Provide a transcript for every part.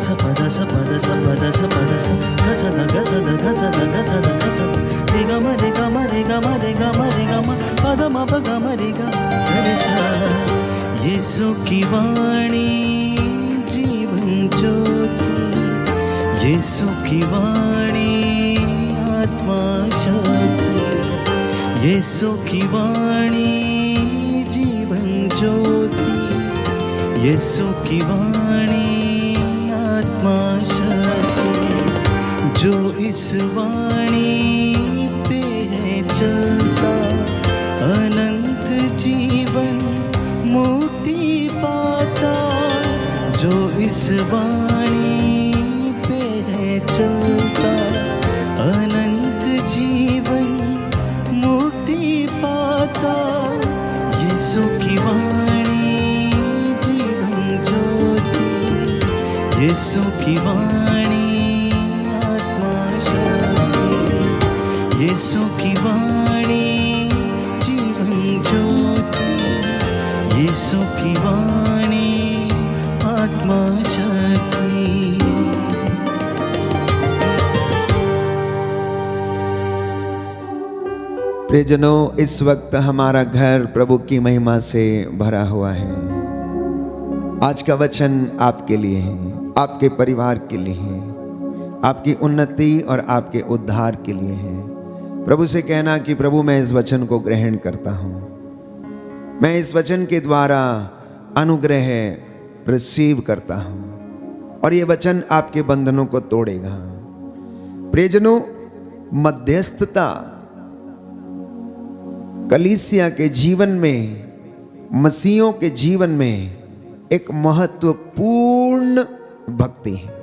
सा पद सा पद सा पद सा पद सा गसद गसद गसद गसद गसद रे ग म रे ग म रे ग म रे ग म रे ग म पद म प ग म रे ग रे सा। यीशु की वाणी जीवन ज्योति, यीशु की वाणी आत्मा शक्ति, यीशु की वाणी जीवन ज्योति, यीशु की वाणी आत्मा शक्ति। जो इस वाणी पे है चलता अनंत जीवन मुक्ति पाता। जो इस वाणी पे है चलता अनंत जीवन मुक्ति पाता। यीशु की वाणी जीवन ज्योति, यीशु की वाणी आत्मा शक्ति, यीशु की वाणी जीवन ज्योति, यीशु की वाणी आत्मा शक्ति। प्रियजनों, इस वक्त हमारा घर प्रभु की महिमा से भरा हुआ है। आज का वचन आपके लिए है, आपके परिवार के लिए है, आपकी उन्नति और आपके उद्धार के लिए है। प्रभु से कहना कि प्रभु मैं इस वचन को ग्रहण करता हूँ, मैं इस वचन के द्वारा अनुग्रह रिसीव करता हूँ और ये वचन आपके बंधनों को तोड़ेगा। प्रियजनों, मध्यस्थता कलीसिया के जीवन में, मसीहों के जीवन में एक महत्वपूर्ण भक्ति है।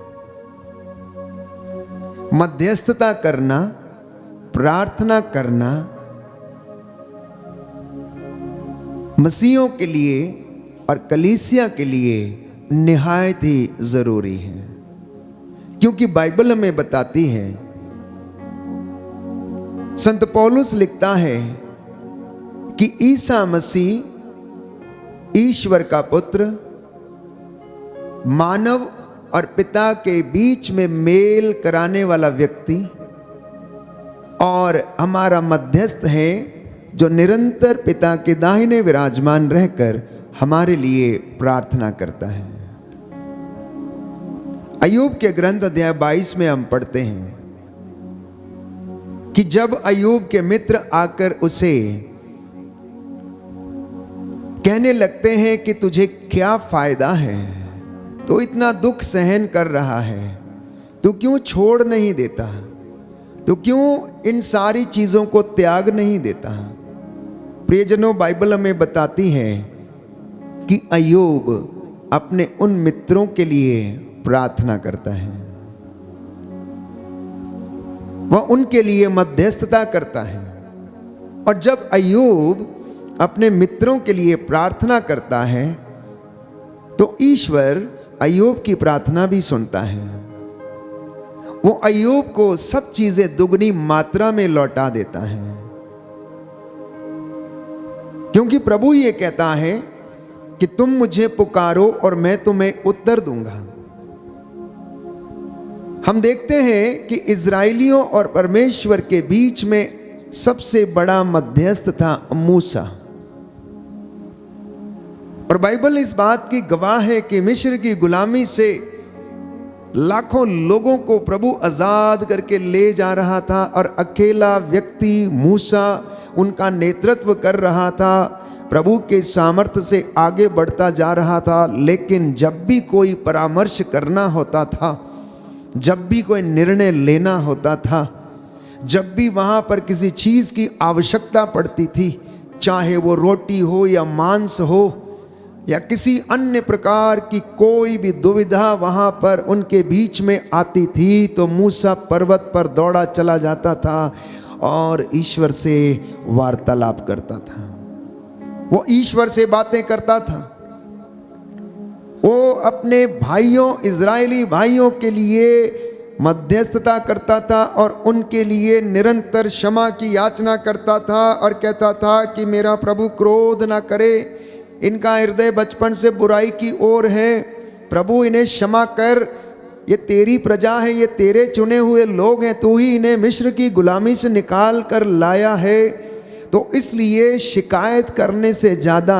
मध्यस्थता करना, प्रार्थना करना मसीहों के लिए और कलीसिया के लिए निहायत ही जरूरी है, क्योंकि बाइबल हमें बताती है, संत पौलुस लिखता है कि ईसा मसीह ईश्वर का पुत्र, मानव और पिता के बीच में मेल कराने वाला व्यक्ति और हमारा मध्यस्थ है, जो निरंतर पिता के दाहिने विराजमान रहकर हमारे लिए प्रार्थना करता है। अय्यूब के ग्रंथ अध्याय 22 में हम पढ़ते हैं कि जब अय्यूब के मित्र आकर उसे कहने लगते हैं कि तुझे क्या फायदा है, तो इतना दुख सहन कर रहा है, तू क्यों छोड़ नहीं देता, तू क्यों इन सारी चीजों को त्याग नहीं देता। प्रियजनों, बाइबल हमें बताती है कि अय्यूब अपने उन मित्रों के लिए प्रार्थना करता है, वह उनके लिए मध्यस्थता करता है। और जब अय्यूब अपने मित्रों के लिए प्रार्थना करता है तो ईश्वर अय्यूब की प्रार्थना भी सुनता है। वो अय्यूब को सब चीजें दुगनी मात्रा में लौटा देता है, क्योंकि प्रभु ये कहता है कि तुम मुझे पुकारो और मैं तुम्हें उत्तर दूंगा। हम देखते हैं कि इजराइलियों और परमेश्वर के बीच में सबसे बड़ा मध्यस्थ था मूसा, और बाइबल इस बात की गवाह है कि मिस्र की गुलामी से लाखों लोगों को प्रभु आजाद करके ले जा रहा था और अकेला व्यक्ति मूसा उनका नेतृत्व कर रहा था, प्रभु के सामर्थ्य से आगे बढ़ता जा रहा था। लेकिन जब भी कोई परामर्श करना होता था, जब भी कोई निर्णय लेना होता था, जब भी वहां पर किसी चीज की आवश्यकता पड़ती थी, चाहे वो रोटी हो या मांस हो या किसी अन्य प्रकार की कोई भी दुविधा वहां पर उनके बीच में आती थी, तो मूसा पर्वत पर दौड़ा चला जाता था और ईश्वर से वार्तालाप करता था। वो ईश्वर से बातें करता था, वो अपने भाइयों, इजरायली भाइयों के लिए मध्यस्थता करता था और उनके लिए निरंतर क्षमा की याचना करता था और कहता था कि मेरा प्रभु क्रोध ना करे, इनका हृदय बचपन से बुराई की ओर है, प्रभु इन्हें क्षमा कर, ये तेरी प्रजा है, ये तेरे चुने हुए लोग हैं, तू ही इन्हें मिस्र की गुलामी से निकाल कर लाया है। तो इसलिए शिकायत करने से ज़्यादा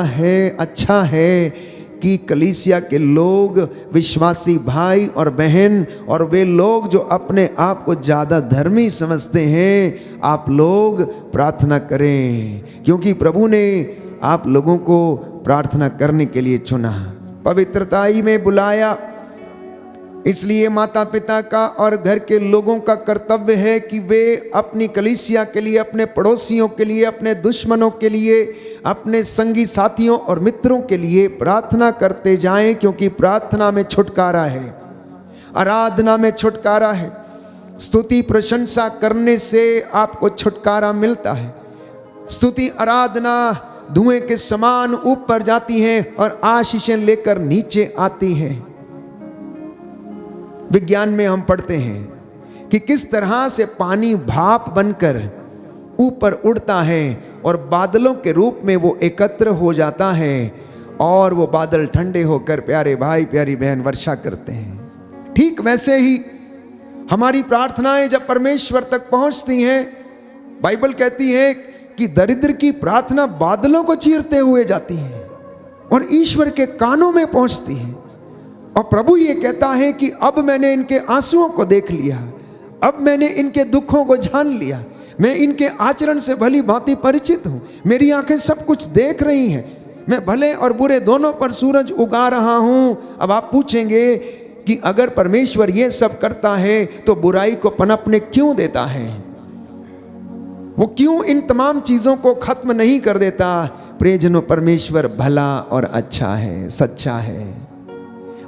अच्छा है कि कलीसिया के लोग, विश्वासी भाई और बहन, और वे लोग जो अपने आप को ज़्यादा धर्मी समझते हैं, आप लोग प्रार्थना करें, क्योंकि प्रभु ने आप लोगों को प्रार्थना करने के लिए चुना, पवित्रताई में बुलाया। इसलिए माता पिता का और घर के लोगों का कर्तव्य है कि वे अपनी कलीसिया के लिए, अपने पड़ोसियों के लिए, अपने दुश्मनों के लिए, अपने संगी साथियों और मित्रों के लिए प्रार्थना करते जाएं, क्योंकि प्रार्थना में छुटकारा है, आराधना में छुटकारा है। स्तुति प्रशंसा करने से आपको छुटकारा मिलता है। स्तुति आराधना धुएं के समान ऊपर जाती है और आशीषें लेकर नीचे आती हैं। विज्ञान में हम पढ़ते हैं कि किस तरह से पानी भाप बनकर ऊपर उड़ता है और बादलों के रूप में वो एकत्र हो जाता है, और वो बादल ठंडे होकर प्यारे भाई प्यारी बहन वर्षा करते हैं। ठीक वैसे ही हमारी प्रार्थनाएं जब परमेश्वर तक पहुंचती हैं, बाइबल कहती है कि दरिद्र की प्रार्थना बादलों को चीरते हुए जाती है और ईश्वर के कानों में पहुंचती है। और प्रभु ये कहता है कि अब मैंने इनके आंसुओं को देख लिया, अब मैंने इनके दुखों को जान लिया, मैं इनके आचरण से भली भांति परिचित हूँ, मेरी आंखें सब कुछ देख रही हैं, मैं भले और बुरे दोनों पर सूरज उगा रहा हूँ। अब आप पूछेंगे कि अगर परमेश्वर ये सब करता है तो बुराई को पनपने क्यों देता है, वो क्यों इन तमाम चीज़ों को खत्म नहीं कर देता? प्रियजनों, परमेश्वर भला और अच्छा है, सच्चा है,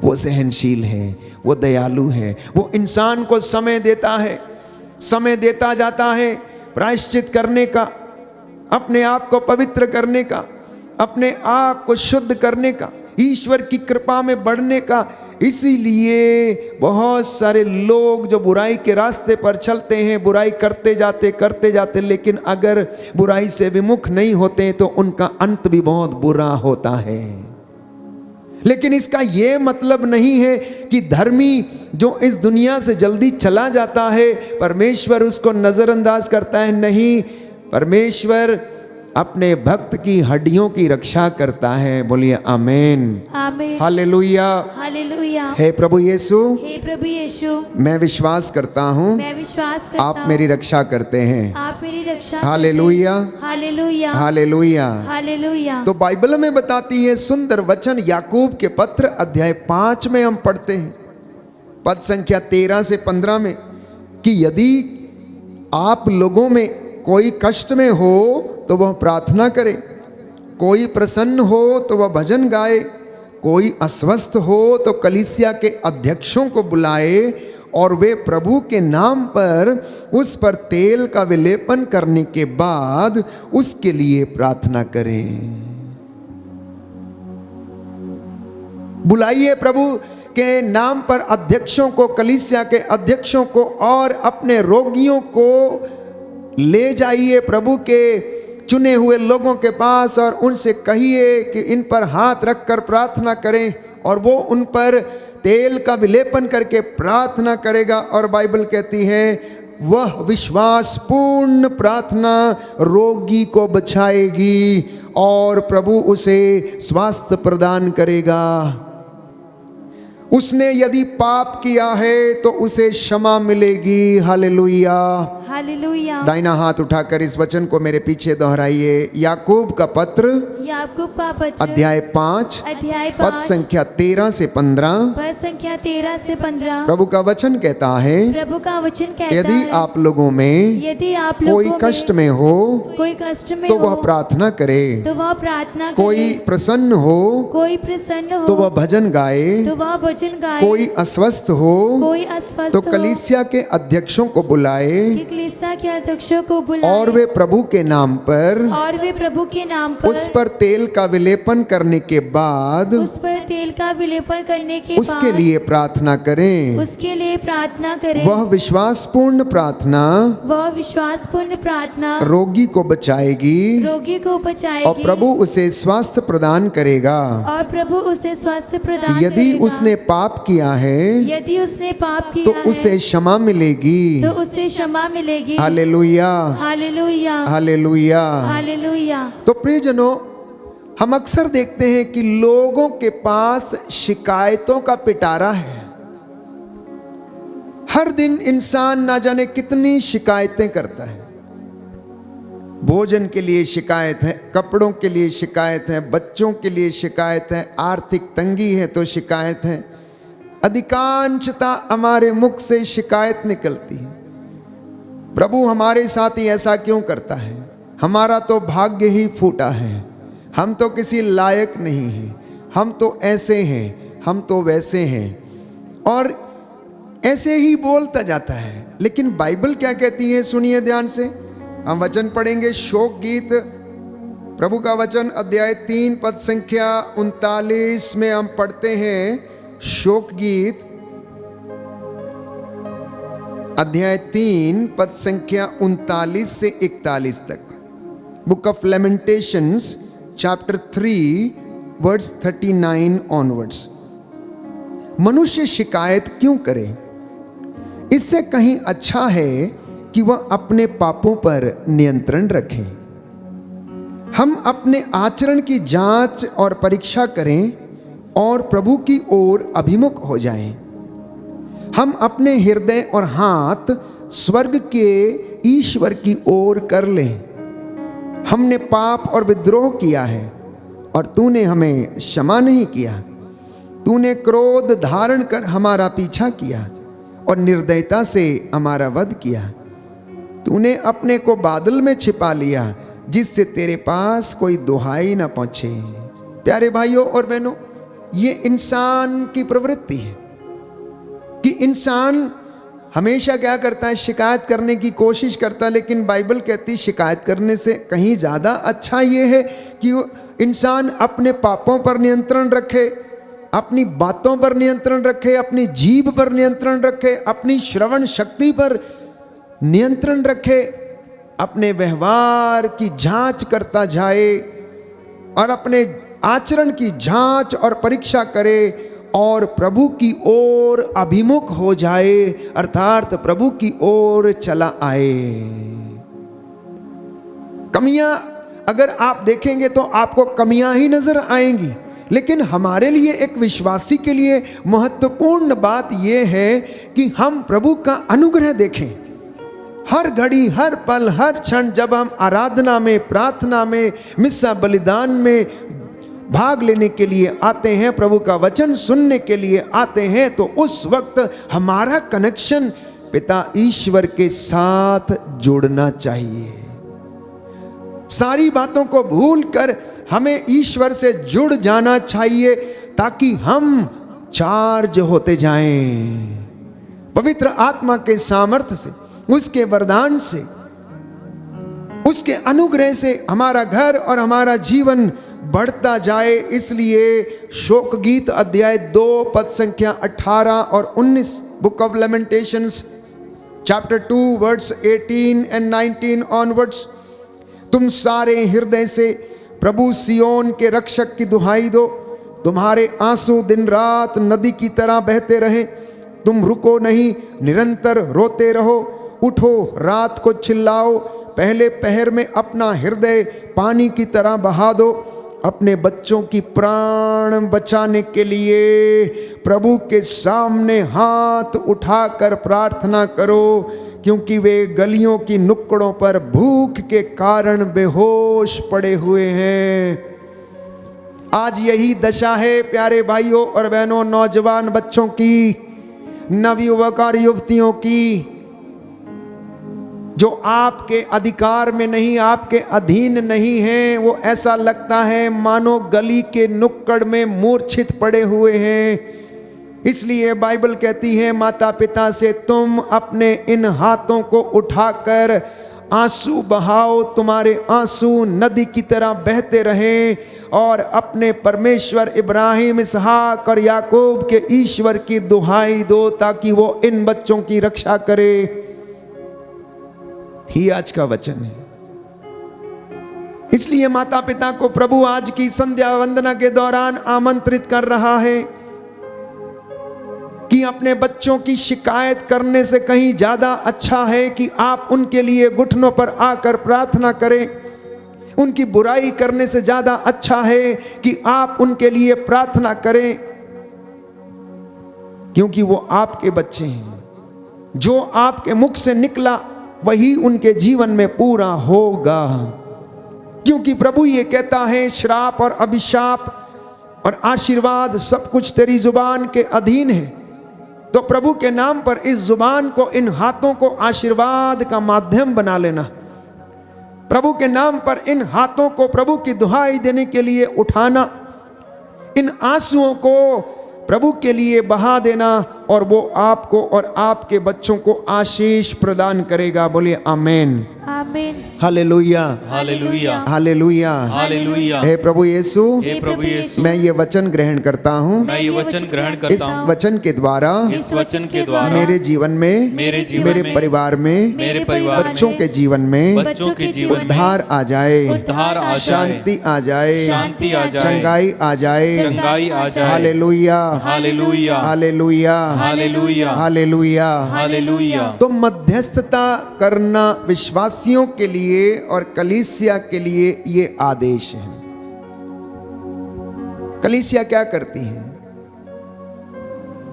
वो सहनशील है, वो दयालु है, वो इंसान को समय देता है, समय देता जाता है प्रायश्चित करने का, अपने आप को पवित्र करने का, अपने आप को शुद्ध करने का, ईश्वर की कृपा में बढ़ने का। इसीलिए बहुत सारे लोग जो बुराई के रास्ते पर चलते हैं, बुराई करते जाते, लेकिन अगर बुराई से विमुख नहीं होते तो उनका अंत भी बहुत बुरा होता है। लेकिन इसका यह मतलब नहीं है कि धर्मी जो इस दुनिया से जल्दी चला जाता है परमेश्वर उसको नजरअंदाज करता है। नहीं, परमेश्वर अपने भक्त की हड्डियों की रक्षा करता है। बोलिए आमीन, आमीन, हालेलुया, हालेलुया। हे प्रभु यीशु, हे प्रभु यीशु, मैं विश्वास करता हूँ मैं विश्वास करता आप मेरी रक्षा करते हैं। आप मेरी रक्षा हालेलुया, हालेलुया, हालेलुया, हालेलुया। तो बाइबल में बताती है सुंदर वचन, याकूब के पत्र अध्याय 5 में हम पढ़ते हैं पद संख्या 13 से 15 में कि यदि आप लोगों में कोई कष्ट में हो तो वह प्रार्थना करे, कोई प्रसन्न हो तो वह भजन गाए, कोई अस्वस्थ हो तो कलीसिया के अध्यक्षों को बुलाए और वे प्रभु के नाम पर उस पर तेल का विलेपन करने के बाद उसके लिए प्रार्थना करें। बुलाइए प्रभु के नाम पर अध्यक्षों को, कलीसिया के अध्यक्षों को, और अपने रोगियों को ले जाइए प्रभु के चुने हुए लोगों के पास और उनसे कहिए कि इन पर हाथ रखकर प्रार्थना करें, और वो उन पर तेल का विलेपन करके प्रार्थना करेगा। और बाइबल कहती है वह विश्वासपूर्ण प्रार्थना रोगी को बचाएगी और प्रभु उसे स्वास्थ्य प्रदान करेगा। उसने यदि पाप किया है तो उसे क्षमा मिलेगी। Hallelujah, hallelujah. दाहिना हाथ उठाकर इस वचन को मेरे पीछे दोहराइए। याकूब का पत्र, याकूब का पत्र अध्याय 5 पद संख्या 13 से 15। पद संख्या 13 से 15। प्रभु का वचन कहता है, प्रभु का वचन कहता यदि है, आप लोगों में यदि आप कोई लोगों कष्ट में हो कोई कष्ट में तो हो, वह प्रार्थना करे, तो वह प्रार्थना कोई करे, प्रसन्न हो कोई प्रसन्न हो तो वह भजन गाए, तो वह भजन गाए, कोई अस्वस्थ हो कोई अस्वस्थ तो हो कलीसिया के अध्यक्षों को बुलाए कि कलीसिया के अध्यक्षों को बुलाए, और वे प्रभु के नाम पर और वे प्रभु के नाम पर उस पर तेल का विलेपन करने के बाद उस पर तेल का विलेपन करने के उसके बाद लिए प्रार्थना करें। उसके लिए प्रार्थना करें। वह विश्वासपूर्ण प्रार्थना वह विश्वासपूर्ण प्रार्थना रोगी को बचाएगी रोगी को बचाएगी और प्रभु उसे स्वास्थ्य प्रदान करेगा। और प्रभु उसे स्वास्थ्य प्रदान यदि करेगा। उसने पाप किया है यदि उसने पाप तो किया उसे है क्षमा मिलेगी। तो उसे क्षमा मिलेगी। Hallelujah, hallelujah, hallelujah. हालेलुया। तो प्रियजनों, हम अक्सर देखते हैं कि लोगों के पास शिकायतों का पिटारा है। हर दिन इंसान ना जाने कितनी शिकायतें करता है। भोजन के लिए शिकायत है, कपड़ों के लिए शिकायत है, बच्चों के लिए शिकायत है, आर्थिक तंगी है तो शिकायत है। अधिकांशतः हमारे मुख से शिकायत निकलती है। प्रभु हमारे साथ ही ऐसा क्यों करता है? हमारा तो भाग्य ही फूटा है, हम तो किसी लायक नहीं हैं, हम तो ऐसे हैं, हम तो वैसे हैं, और ऐसे ही बोलता जाता है। लेकिन बाइबल क्या कहती है, सुनिए ध्यान से। हम वचन पढ़ेंगे, शोक गीत, प्रभु का वचन अध्याय 3 पद संख्या 39 में हम पढ़ते हैं। शोक गीत अध्याय 3 पद संख्या 39 से 41 तक। Book of Lamentations chapter 3 words 39 onwards. मनुष्य शिकायत क्यों करे? इससे कहीं अच्छा है कि वह अपने पापों पर नियंत्रण रखें। हम अपने आचरण की जांच और परीक्षा करें और प्रभु की ओर अभिमुख हो जाएं। हम अपने हृदय और हाथ स्वर्ग के ईश्वर की ओर कर लें। हमने पाप और विद्रोह किया है और तूने हमें क्षमा नहीं किया। तूने क्रोध धारण कर हमारा पीछा किया और निर्दयता से हमारा वध किया। तूने अपने को बादल में छिपा लिया जिससे तेरे पास कोई दुहाई ना पहुंचे। प्यारे भाइयों और बहनों, ये इंसान की प्रवृत्ति है कि इंसान हमेशा क्या करता है, शिकायत करने की कोशिश करता है। लेकिन बाइबल कहती है शिकायत करने से कहीं ज़्यादा अच्छा ये है कि वो इंसान अपने पापों पर नियंत्रण रखे, अपनी बातों पर नियंत्रण रखे, अपनी जीभ पर नियंत्रण रखे, अपनी श्रवण शक्ति पर नियंत्रण रखे, अपने व्यवहार की जांच करता जाए और अपने आचरण की जांच और परीक्षा करे और प्रभु की ओर अभिमुख हो जाए, अर्थात प्रभु की ओर चला आए। कमियां अगर आप देखेंगे तो आपको कमियां ही नजर आएंगी, लेकिन हमारे लिए एक विश्वासी के लिए महत्वपूर्ण बात यह है कि हम प्रभु का अनुग्रह देखें। हर घड़ी, हर पल, हर क्षण जब हम आराधना में, प्रार्थना में, मिस्सा बलिदान में भाग लेने के लिए आते हैं, प्रभु का वचन सुनने के लिए आते हैं, तो उस वक्त हमारा कनेक्शन पिता ईश्वर के साथ जुड़ना चाहिए। सारी बातों को भूलकर हमें ईश्वर से जुड़ जाना चाहिए ताकि हम चार्ज होते जाएं। पवित्र आत्मा के सामर्थ्य से, उसके वरदान से, उसके अनुग्रह से हमारा घर और हमारा जीवन बढ़ता जाए। इसलिए शोक गीत अध्याय 2 पद संख्या 18 और 19, book of Lamentations chapter 2 words 18 and 19 onwards. तुम सारे हृदय से प्रभु सियोन के रक्षक की दुहाई दो। तुम्हारे आंसू दिन रात नदी की तरह बहते रहें। तुम रुको नहीं, निरंतर रोते रहो। उठो, रात को चिल्लाओ। पहले पहर में अपना हृदय पानी की तरह बहा दो। अपने बच्चों की प्राण बचाने के लिए प्रभु के सामने हाथ उठाकर प्रार्थना करो, क्योंकि वे गलियों की नुक्कड़ों पर भूख के कारण बेहोश पड़े हुए हैं। आज यही दशा है प्यारे भाइयों और बहनों, नौजवान बच्चों की, नवयुवक और युवतियों की, जो आपके अधिकार में नहीं, आपके अधीन नहीं हैं। वो ऐसा लगता है मानो गली के नुक्कड़ में मूर्छित पड़े हुए हैं। इसलिए बाइबल कहती है, माता पिता से तुम अपने इन हाथों को उठाकर आंसू बहाओ, तुम्हारे आंसू नदी की तरह बहते रहे और अपने परमेश्वर इब्राहिम, इसहाक और याकूब के ईश्वर की दुहाई दो ताकि वो इन बच्चों की रक्षा करे। ही आज का वचन है। इसलिए माता पिता को प्रभु आज की संध्या वंदना के दौरान आमंत्रित कर रहा है कि अपने बच्चों की शिकायत करने से कहीं ज्यादा अच्छा है कि आप उनके लिए घुटनों पर आकर प्रार्थना करें। उनकी बुराई करने से ज्यादा अच्छा है कि आप उनके लिए प्रार्थना करें, क्योंकि वो आपके बच्चे हैं। जो आपके मुख से निकला वही उनके जीवन में पूरा होगा। क्योंकि प्रभु ये कहता है, श्राप और अभिशाप और आशीर्वाद सब कुछ तेरी जुबान के अधीन है। तो प्रभु के नाम पर इस जुबान को, इन हाथों को आशीर्वाद का माध्यम बना लेना। प्रभु के नाम पर इन हाथों को प्रभु की दुहाई देने के लिए उठाना, इन आंसुओं को प्रभु के लिए बहा देना, और वो आपको और आपके बच्चों को आशीष प्रदान करेगा। बोलिए आमीन, आमीन, हालेलुया, हालेलुया, हालेलुया, हालेलुया। हे प्रभु यीशु, हे प्रभु यीशु, मैं ये वचन ग्रहण करता हूँ। मैं ये वचन ग्रहण इस करता हूँ। वचन के द्वारा इस वचन के द्वारा मेरे जीवन में, मेरे जीवन मेरे में, परिवार में, मेरे परिवार बच्चों में, के जीवन में बच्चों के जीवन में उद्धार आ जाए, उद्धार आ जाए, शांति आ जाए, शांति आ जाए, चंगाई आ जाए, चंगाई आ जाए। Hallelujah, hallelujah, hallelujah, hallelujah, hallelujah. Hallelujah. तो मध्यस्थता करना विश्वासियों के लिए और कलीसिया के लिए ये आदेश है। कलीसिया क्या करती है?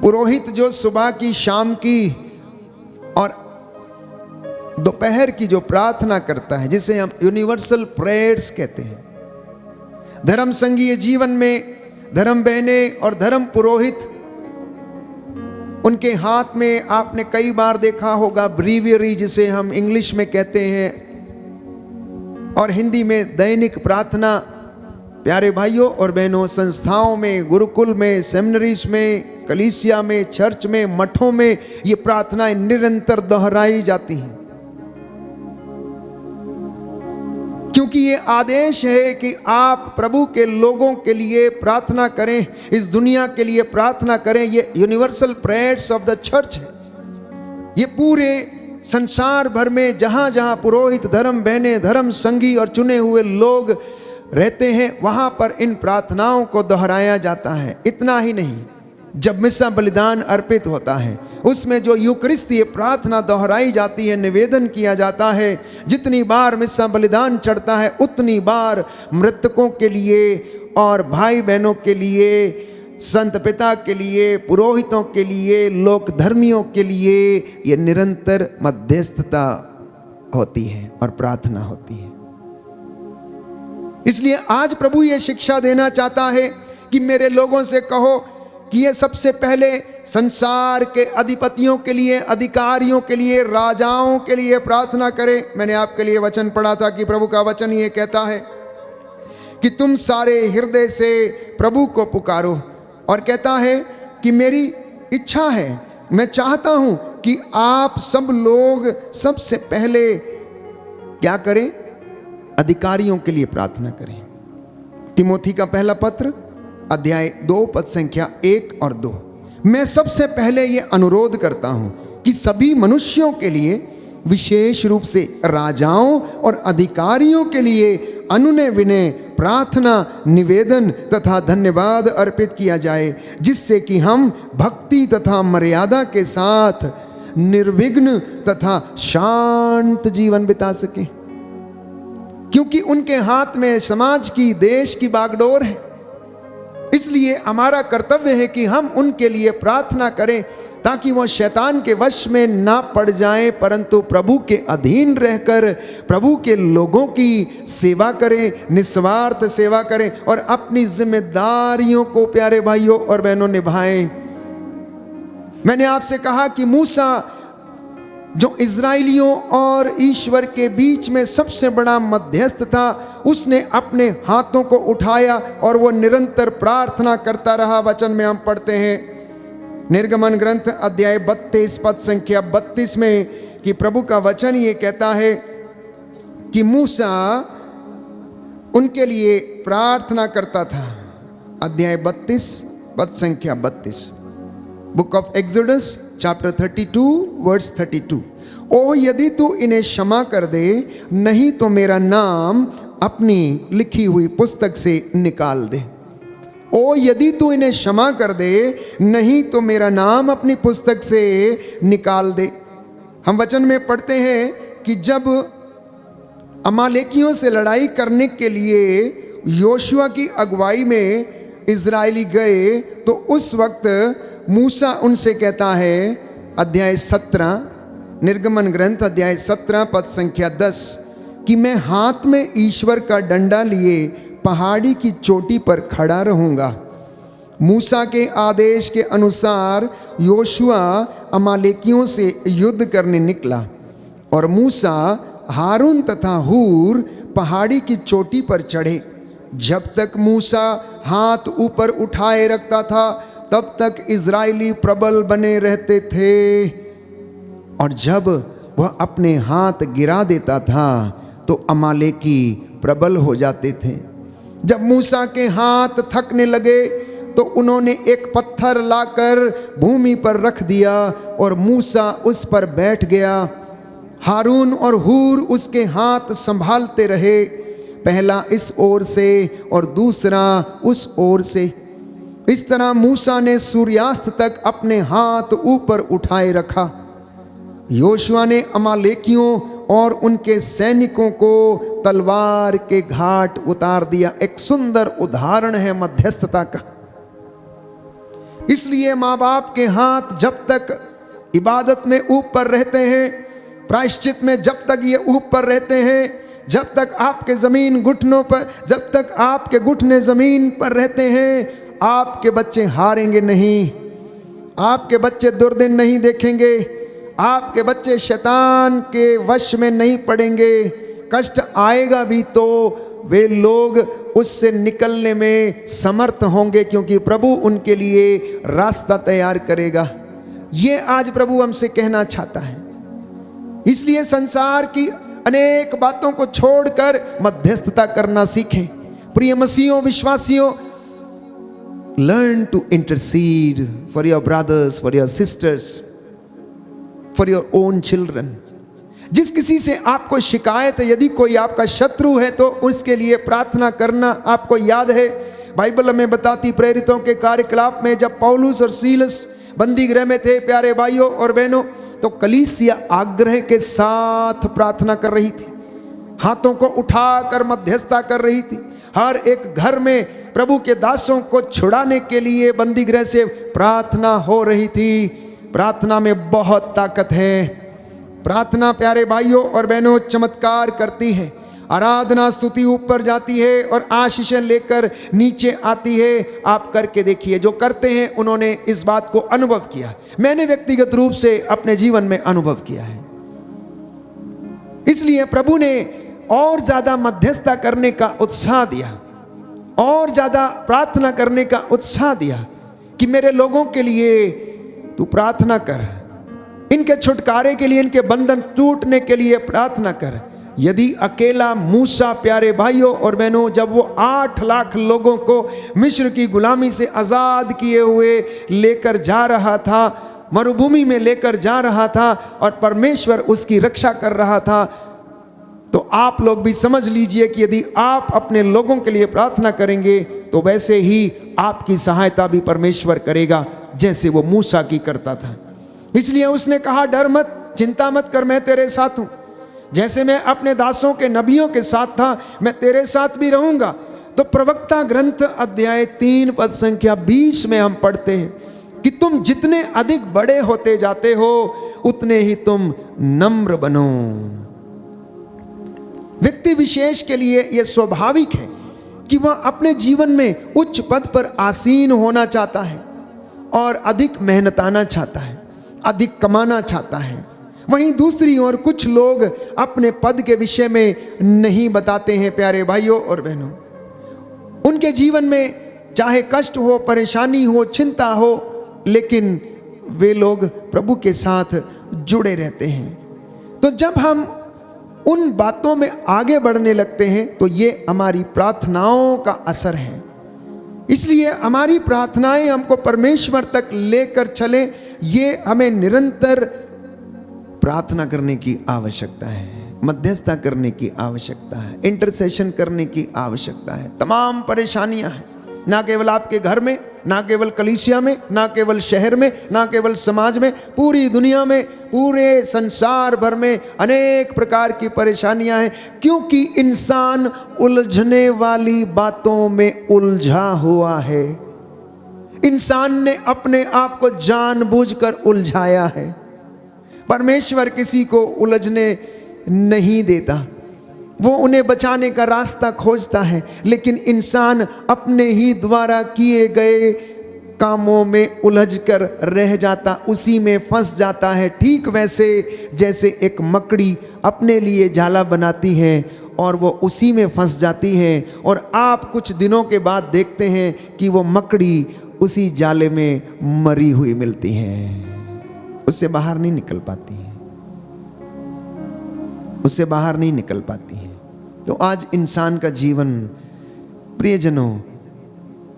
पुरोहित जो सुबह की, शाम की और दोपहर की जो प्रार्थना करता है, जिसे हम यूनिवर्सल प्रेयर्स कहते हैं, धर्म संघीय जीवन में धर्म बहने और धर्म पुरोहित, उनके हाथ में आपने कई बार देखा होगा ब्रीवियरी, जिसे हम इंग्लिश में कहते हैं, और हिंदी में दैनिक प्रार्थना। प्यारे भाइयों और बहनों, संस्थाओं में, गुरुकुल में, सेमिनरीज में, कलीसिया में, चर्च में, मठों में ये प्रार्थनाएं निरंतर दोहराई जाती हैं, क्योंकि ये आदेश है कि आप प्रभु के लोगों के लिए प्रार्थना करें, इस दुनिया के लिए प्रार्थना करें। ये universal prayers of the church है। ये पूरे संसार भर में जहां जहां पुरोहित, धर्म बहने, धर्म संगी और चुने हुए लोग रहते हैं, वहां पर इन प्रार्थनाओं को दोहराया जाता है। इतना ही नहीं, जब मिस्सा बलिदान अर्पित होता है, उसमें जो यूकरिस्त ये प्रार्थना दोहराई जाती है, निवेदन किया जाता है। जितनी बार मिस्सा बलिदान चढ़ता है, उतनी बार मृतकों के लिए और भाई बहनों के लिए, संत पिता के लिए, पुरोहितों के लिए, लोक धर्मियों के लिए ये निरंतर मध्यस्थता होती है और प्रार्थना होती है। इसलिए आज प्रभु ये शिक्षा देना चाहता है कि मेरे लोगों से कहो कि ये सबसे पहले संसार के अधिपतियों के लिए, अधिकारियों के लिए, राजाओं के लिए प्रार्थना करें। मैंने आपके लिए वचन पढ़ा था कि प्रभु का वचन ये कहता है कि तुम सारे हृदय से प्रभु को पुकारो, और कहता है कि मेरी इच्छा है, मैं चाहता हूं कि आप सब लोग सबसे पहले क्या करें? अधिकारियों के लिए प्रार्थना करें। तिमोथी का पहला पत्र अध्याय 2 पद संख्या 1 और 2। मैं सबसे पहले ये अनुरोध करता हूं कि सभी मनुष्यों के लिए, विशेष रूप से राजाओं और अधिकारियों के लिए अनुनय विनय, प्रार्थना, निवेदन तथा धन्यवाद अर्पित किया जाए, जिससे कि हम भक्ति तथा मर्यादा के साथ निर्विघ्न तथा शांत जीवन बिता सकें। क्योंकि उनके हाथ में समाज की, देश की बागडोर है। इसलिए हमारा कर्तव्य है कि हम उनके लिए प्रार्थना करें, ताकि वो शैतान के वश में ना पड़ जाएं, परंतु प्रभु के अधीन रहकर प्रभु के लोगों की सेवा करें, निस्वार्थ सेवा करें और अपनी जिम्मेदारियों को प्यारे भाइयों और बहनों निभाएं। मैंने आपसे कहा कि मूसा जो इज़राइलियों और ईश्वर के बीच में सबसे बड़ा मध्यस्थ था, उसने अपने हाथों को उठाया और वो निरंतर प्रार्थना करता रहा। वचन में हम पढ़ते हैं निर्गमन ग्रंथ अध्याय 32 पद संख्या 32 में कि प्रभु का वचन ये कहता है कि मूसा उनके लिए प्रार्थना करता था। अध्याय 32 पद संख्या 32, book of Exodus chapter 32 verse 32। ओ यदि तू इन्हें क्षमा कर दे, नहीं तो मेरा नाम अपनी लिखी हुई पुस्तक से निकाल दे। ओ यदि तू इन्हें क्षमा कर दे, नहीं तो मेरा नाम अपनी पुस्तक से निकाल दे। हम वचन में पढ़ते हैं कि जब अमालेकियों से लड़ाई करने के लिए योशुआ की अगुवाई में इजरायली गए, तो उस वक्त मूसा उनसे कहता है, अध्याय 17 निर्गमन ग्रंथ अध्याय 17 पद संख्या 10, कि मैं हाथ में ईश्वर का डंडा लिए पहाड़ी की चोटी पर खड़ा रहूंगा। मूसा के आदेश के अनुसार योशुआ अमालेकियों से युद्ध करने निकला और मूसा, हारून तथा हूर पहाड़ी की चोटी पर चढ़े। जब तक मूसा हाथ ऊपर उठाए रखता था, तब तक इजरायली प्रबल बने रहते थे, और जब वह अपने हाथ गिरा देता था तो अमालेकी प्रबल हो जाते थे। जब मूसा के हाथ थकने लगे तो उन्होंने एक पत्थर लाकर भूमि पर रख दिया और मूसा उस पर बैठ गया। हारून और हूर उसके हाथ संभालते रहे, पहला इस ओर से और दूसरा उस ओर से। इस तरह मूसा ने सूर्यास्त तक अपने हाथ ऊपर उठाए रखा। योशुआ ने अमालेकियों और उनके सैनिकों को तलवार के घाट उतार दिया। एक सुंदर उदाहरण है मध्यस्थता का। इसलिए माँ बाप के हाथ जब तक इबादत में ऊपर रहते हैं, प्रायश्चित में जब तक ये ऊपर रहते हैं, जब तक आपके जमीन घुटनों पर, जब तक आपके घुटने जमीन पर रहते हैं, आपके बच्चे हारेंगे नहीं, आपके बच्चे दुर्दिन नहीं देखेंगे, आपके बच्चे शैतान के वश में नहीं पड़ेंगे। कष्ट आएगा भी तो वे लोग उससे निकलने में समर्थ होंगे, क्योंकि प्रभु उनके लिए रास्ता तैयार करेगा। ये आज प्रभु हमसे कहना चाहता है। इसलिए संसार की अनेक बातों को छोड़कर मध्यस्थता करना सीखें। प्रिय मसीहों, विश्वासियों, learn to intercede for your brothers, for your sisters, for your own children. जिस किसी से आपको शिकायत है, यदि कोई आपका शत्रु है, तो उसके लिए प्रार्थना करना। आपको याद है, बाइबल हमें बताती, प्रेरितों के कार्यकलाप में जब पौलुस और सीलस बंदी गृह में थे, प्यारे भाइयों और बहनों, तो कलीसिया आग्रह के साथ प्रार्थना कर रही थी, हाथों को उठाकर मध्यस्थता कर रही थी। हर एक घर में प्रभु के दासों को छुड़ाने के लिए बंदी गृह से प्रार्थना हो रही थी। प्रार्थना में बहुत ताकत है। प्रार्थना प्यारे भाइयों और बहनों चमत्कार करती है। आराधना स्तुति ऊपर जाती है और आशीषें लेकर नीचे आती है। आप करके देखिए, जो करते हैं उन्होंने इस बात को अनुभव किया। मैंने व्यक्तिगत रूप से अपने जीवन में अनुभव किया है। इसलिए प्रभु ने और ज्यादा मध्यस्थता करने का उत्साह दिया, और ज्यादा प्रार्थना करने का उत्साह दिया कि मेरे लोगों के लिए तू प्रार्थना कर, इनके छुटकारे के लिए, इनके बंधन टूटने के लिए प्रार्थना कर। यदि अकेला मूसा, प्यारे भाइयों और बहनों, जब वो 8 लाख लोगों को मिस्र की गुलामी से आज़ाद किए हुए लेकर जा रहा था, मरुभूमि में लेकर जा रहा था, और परमेश्वर उसकी रक्षा कर रहा था, तो आप लोग भी समझ लीजिए कि यदि आप अपने लोगों के लिए प्रार्थना करेंगे तो वैसे ही आपकी सहायता भी परमेश्वर करेगा, जैसे वो मूसा की करता था। इसलिए उसने कहा, डर मत, चिंता मत कर, मैं तेरे साथ हूं। जैसे मैं अपने दासों के नबियों के साथ था, मैं तेरे साथ भी रहूंगा। तो प्रवक्ता ग्रंथ अध्याय 3 पद संख्या 20 में हम पढ़ते हैं कि तुम जितने अधिक बड़े होते जाते हो, उतने ही तुम नम्र बनो। व्यक्ति विशेष के लिए यह स्वाभाविक है कि वह अपने जीवन में उच्च पद पर आसीन होना चाहता है और अधिक मेहनताना चाहता है, अधिक कमाना चाहता है। वहीं दूसरी ओर कुछ लोग अपने पद के विषय में नहीं बताते हैं। प्यारे भाइयों और बहनों, उनके जीवन में चाहे कष्ट हो, परेशानी हो, चिंता हो, लेकिन वे लोग प्रभु के साथ जुड़े रहते हैं। तो जब हम उन बातों में आगे बढ़ने लगते हैं, तो ये हमारी प्रार्थनाओं का असर है। इसलिए हमारी प्रार्थनाएं हमको परमेश्वर तक लेकर चले, ये हमें निरंतर प्रार्थना करने की आवश्यकता है, मध्यस्थता करने की आवश्यकता है, इंटरसेशन करने की आवश्यकता है। तमाम परेशानियां हैं, ना केवल आपके घर में, ना केवल कलीसिया में, ना केवल शहर में, ना केवल समाज में, पूरी दुनिया में, पूरे संसार भर में अनेक प्रकार की परेशानियां हैं, क्योंकि इंसान उलझने वाली बातों में उलझा हुआ है। इंसान ने अपने आप को जानबूझकर उलझाया है। परमेश्वर किसी को उलझने नहीं देता, वो उन्हें बचाने का रास्ता खोजता है, लेकिन इंसान अपने ही द्वारा किए गए कामों में उलझकर रह जाता, उसी में फंस जाता है। ठीक वैसे जैसे एक मकड़ी अपने लिए जाला बनाती है और वो उसी में फंस जाती है, और आप कुछ दिनों के बाद देखते हैं कि वो मकड़ी उसी जाले में मरी हुई मिलती है, उससे बाहर नहीं निकल पाती है, उससे बाहर नहीं निकल पाती है। तो आज इंसान का जीवन, प्रियजनों,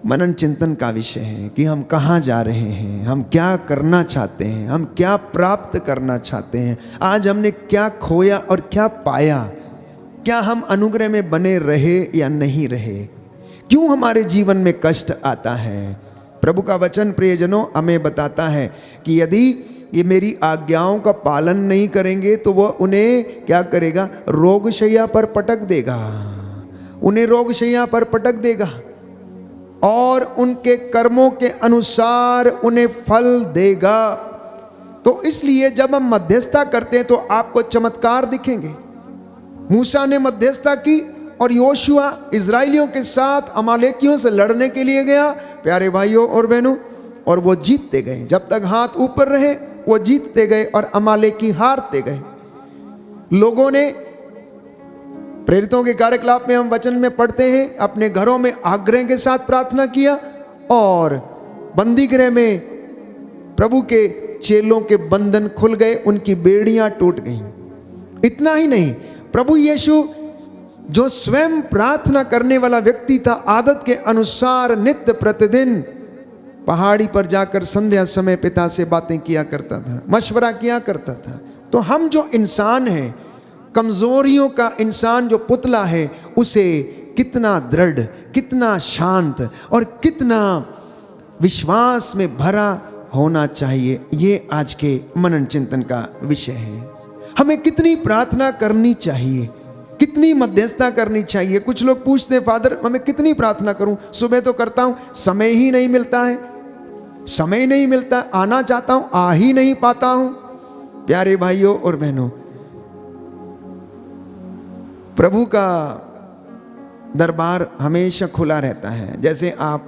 मनन चिंतन का विषय है कि हम कहाँ जा रहे हैं, हम क्या करना चाहते हैं, हम क्या प्राप्त करना चाहते हैं, आज हमने क्या खोया और क्या पाया, क्या हम अनुग्रह में बने रहे या नहीं रहे, क्यों हमारे जीवन में कष्ट आता है। प्रभु का वचन प्रियजनों हमें बताता है कि यदि ये मेरी आज्ञाओं का पालन नहीं करेंगे तो वह उन्हें क्या करेगा, रोगशैया पर पटक देगा, उन्हें रोगशैया पर पटक देगा और उनके कर्मों के अनुसार उन्हें फल देगा। तो इसलिए जब हम मध्यस्थता करते हैं तो आपको चमत्कार दिखेंगे। मूसा ने मध्यस्थता की और योशुआ इजराइलियों के साथ अमालेकियों से लड़ने के लिए गया, प्यारे भाइयों और बहनों, और वो जीतते गए। जब तक हाथ ऊपर रहे वो जीतते गए और अमालेकी हारते गए। लोगों ने, प्रेरितों के कार्यकलाप में हम वचन में पढ़ते हैं, अपने घरों में आग्रह के साथ प्रार्थना किया और बंदी गृह में प्रभु के चेलों के बंधन खुल गए, उनकी बेड़ियां टूट गईं। इतना ही नहीं, प्रभु यीशु जो स्वयं प्रार्थना करने वाला व्यक्ति था, आदत के अनुसार नित्य प्रतिदिन पहाड़ी पर जाकर संध्या समय पिता से बातें किया करता था, मशवरा किया करता था। तो हम जो इंसान हैं, कमजोरियों का इंसान जो पुतला है, उसे कितना दृढ़, कितना शांत और कितना विश्वास में भरा होना चाहिए, ये आज के मनन चिंतन का विषय है। हमें कितनी प्रार्थना करनी चाहिए, कितनी मध्यस्थता करनी चाहिए। कुछ लोग पूछते हैं, फादर हमें कितनी प्रार्थना करूं, सुबह तो करता हूं, समय ही नहीं मिलता है, समय नहीं मिलता, आना चाहता हूं, आ ही नहीं पाता हूं। प्यारे भाइयों और बहनों, प्रभु का दरबार हमेशा खुला रहता है। जैसे आप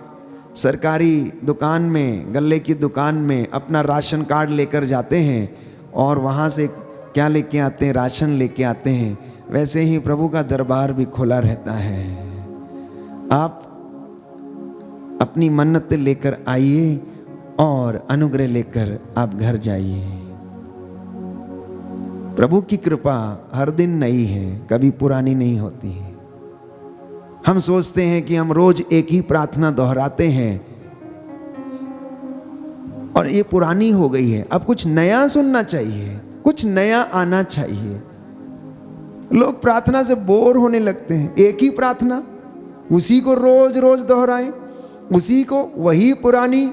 सरकारी दुकान में, गल्ले की दुकान में अपना राशन कार्ड लेकर जाते हैं और वहाँ से क्या लेके आते हैं, राशन लेके आते हैं, वैसे ही प्रभु का दरबार भी खुला रहता है। आप अपनी मन्नतें लेकर आइए और अनुग्रह लेकर आप घर जाइए। प्रभु की कृपा हर दिन नई है, कभी पुरानी नहीं होती है। हम सोचते हैं कि हम रोज एक ही प्रार्थना दोहराते हैं और ये पुरानी हो गई है, अब कुछ नया सुनना चाहिए, कुछ नया आना चाहिए। लोग प्रार्थना से बोर होने लगते हैं, एक ही प्रार्थना, उसी को रोज रोज दोहराएं, उसी को, वही पुरानी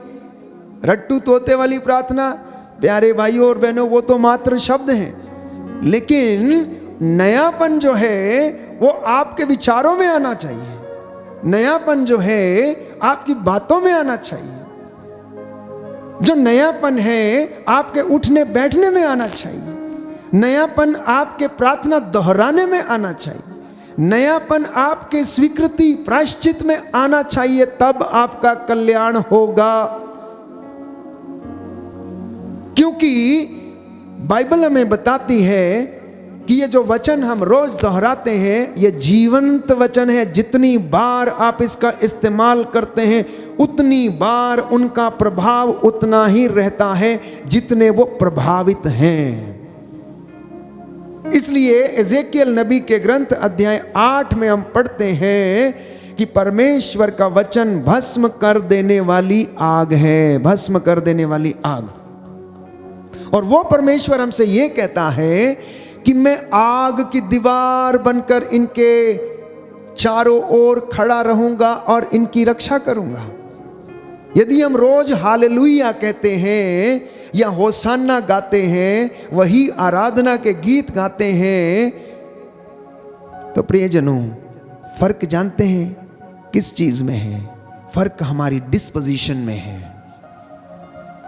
रट्टू तोते वाली प्रार्थना। प्यारे भाइयों और बहनों, वो तो मात्र शब्द हैं, लेकिन नयापन जो है वो आपके विचारों में आना चाहिए, नयापन जो है आपकी बातों में आना चाहिए, जो नयापन है आपके उठने बैठने में आना चाहिए, नयापन आपके प्रार्थना दोहराने में आना चाहिए, नयापन आपके स्वीकृति प्रायश्चित में आना चाहिए, तब आपका कल्याण होगा। क्योंकि बाइबल हमें बताती है कि ये जो वचन हम रोज दोहराते हैं, ये जीवंत वचन है। जितनी बार आप इसका इस्तेमाल करते हैं, उतनी बार उनका प्रभाव उतना ही रहता है जितने वो प्रभावित हैं। इसलिए एजेकियल नबी के ग्रंथ अध्याय 8 में हम पढ़ते हैं कि परमेश्वर का वचन भस्म कर देने वाली आग है, भस्म कर देने वाली आग। और वो परमेश्वर हमसे ये कहता है कि मैं आग की दीवार बनकर इनके चारों ओर खड़ा रहूंगा और इनकी रक्षा करूंगा। यदि हम रोज हालेलुया कहते हैं या होसाना गाते हैं, वही आराधना के गीत गाते हैं, तो प्रियजनों फर्क जानते हैं किस चीज में है? फर्क हमारी डिस्पोजिशन में है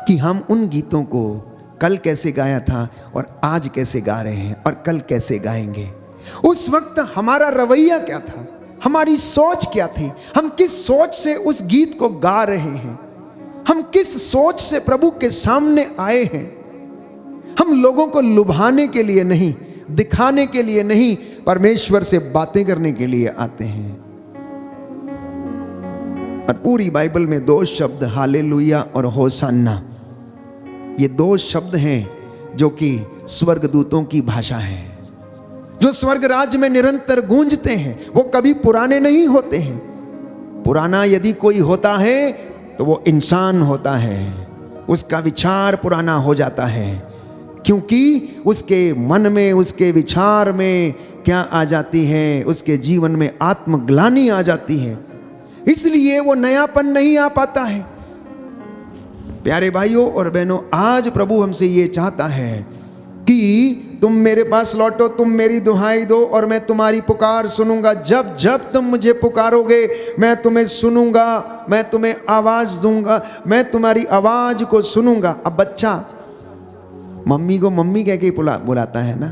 कि हम उन गीतों को कल कैसे गाया था और आज कैसे गा रहे हैं और कल कैसे गाएंगे। उस वक्त हमारा रवैया क्या था, हमारी सोच क्या थी, हम किस सोच से उस गीत को गा रहे हैं, हम किस सोच से प्रभु के सामने आए हैं। हम लोगों को लुभाने के लिए नहीं, दिखाने के लिए नहीं, परमेश्वर से बातें करने के लिए आते हैं। और पूरी बाइबल में दो शब्द हालेलुया और होसाना, ये दो शब्द हैं जो कि स्वर्गदूतों की भाषा है, जो स्वर्ग राज्य में निरंतर गूंजते हैं। वो कभी पुराने नहीं होते हैं। पुराना यदि कोई होता है तो वो इंसान होता है, उसका विचार पुराना हो जाता है, क्योंकि उसके मन में, उसके विचार में क्या आ जाती है, उसके जीवन में आत्मग्लानि आ जाती है, इसलिए वो नयापन नहीं आ पाता है। प्यारे भाइयों और बहनों, आज प्रभु हमसे ये चाहता है कि तुम मेरे पास लौटो, तुम मेरी दुहाई दो और मैं तुम्हारी पुकार सुनूंगा। जब जब तुम मुझे पुकारोगे मैं तुम्हें सुनूंगा, मैं तुम्हें आवाज दूंगा, मैं तुम्हारी आवाज को सुनूंगा। अब बच्चा मम्मी को मम्मी कह के बुलाता है ना,